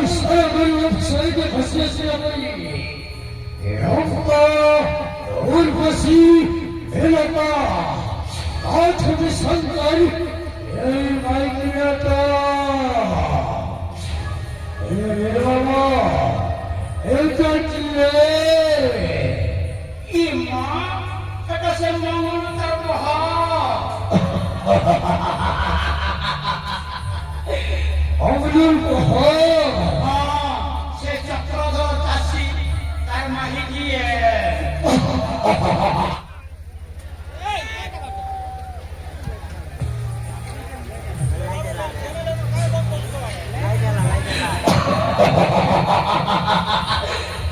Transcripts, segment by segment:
사랑을 없어에게 가시었어야 보니 영가 울것이 내렸다 아천의 산까지 에이 마이크였다 에라마 엘자질레 이마 kata sembangun terbohong 어머님 보호 Secakrodor tasih Tarmahidiye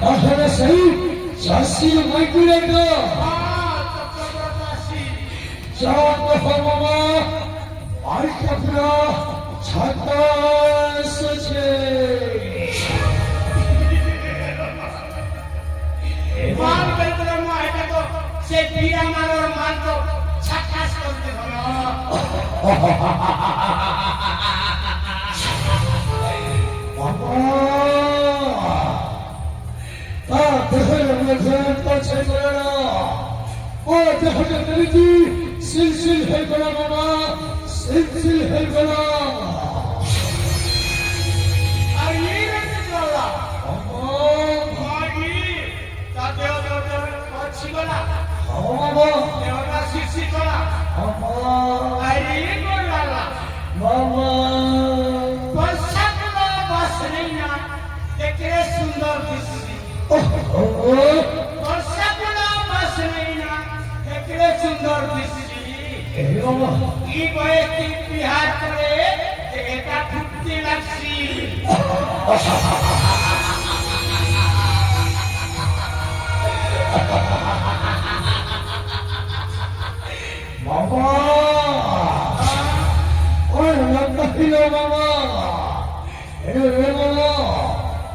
아하나 사이 자신의 마이크였다 Secakrodor tasih 자가 파마마 알카프라 찾다 서체 Wan berkurang ada tu Sepira maror manto Cakas korte kono 다 대하는 또 제거라 대하는 들이지 실실해거라 마마 실실해거라 Hari ini jualan Magi Tadeo Kochikola Deora Sisikola Hari ini jualan Basakla basrena Dekhe sundar disi Basakla basrena Dekhe sundar disi Ki boye ki bihar kore Eta phukti lagsi 마마 오늘 남다히요 마마 왜 마마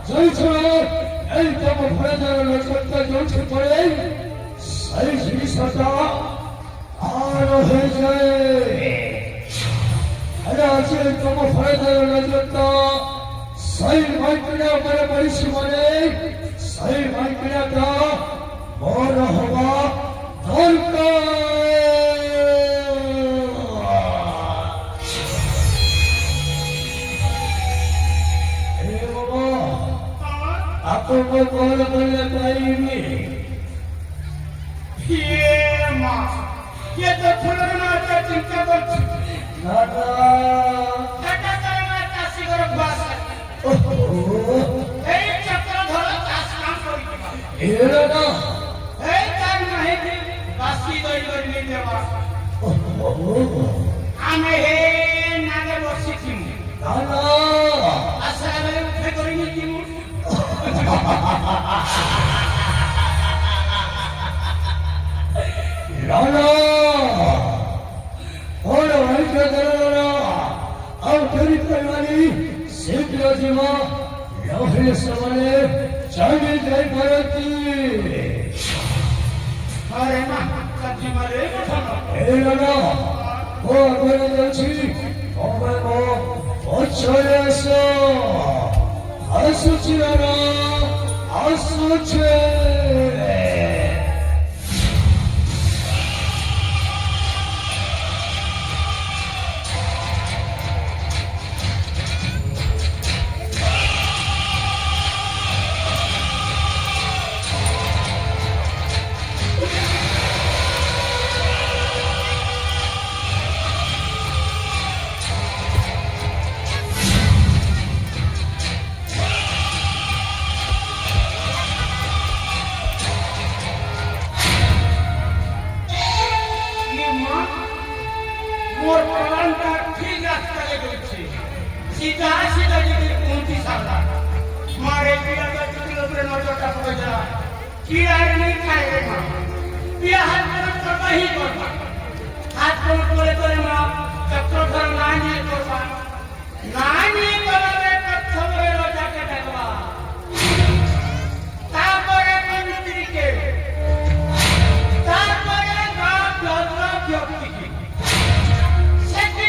저희처럼 엘자모 파라자를 쳤다 정책거래 살지 사다 아로해자에 하나씩 너무 파라자를 쳤다 살 말거냐 말아버리시면에 살 말거냐다 뭐라 하가 돌까 Aku mau bola ini. Iya mas Kita pulang aja cinta bocil Nada. Kata saya kasih berbahasa Cakradhara tas kaam kori Iya dah. Tar nahi basi doi ni dewa Ame he nage bosi timu Nada. Asal uthe kori ni timu Nada. Orang lain kata Aku dari perwali segera jema lahir samane jangan jai parati. Are mah kaji mare kothana Nada. Oh aku nanti mau 어쩌려서 아수지라나 아수체 मोर प्राण का ठीक रास्ता ले गई सीधा सीधा যদি 29 সাল मारे पिया का चुकलो पर नजरটা পড়ে যায় কি আর নেই খায় রে মা পিয়া হাত করে করবাই করবা হাত করে করে মা চক্রধর না নিয়ে করবা না নিয়ে করবে প্রথমে রাজাকে ডাকবা তারপরে মন্ত্রীকে তারপরে গাঁ ব্যক্তিকে সেটি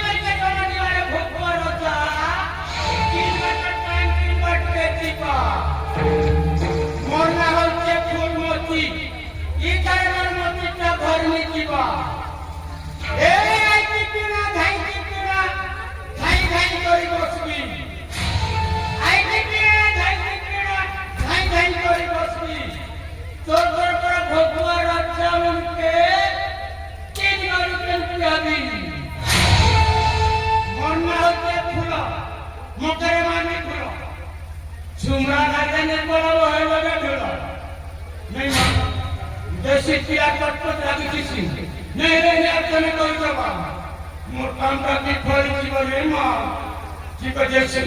झुमरा गार्डन बोला है लगे ढोला नहीं मां देसी किया कटपट लगी किसी नहीं नहीं अपने कोई जवाब मोर काम का की फल जीवन है मां की वजह से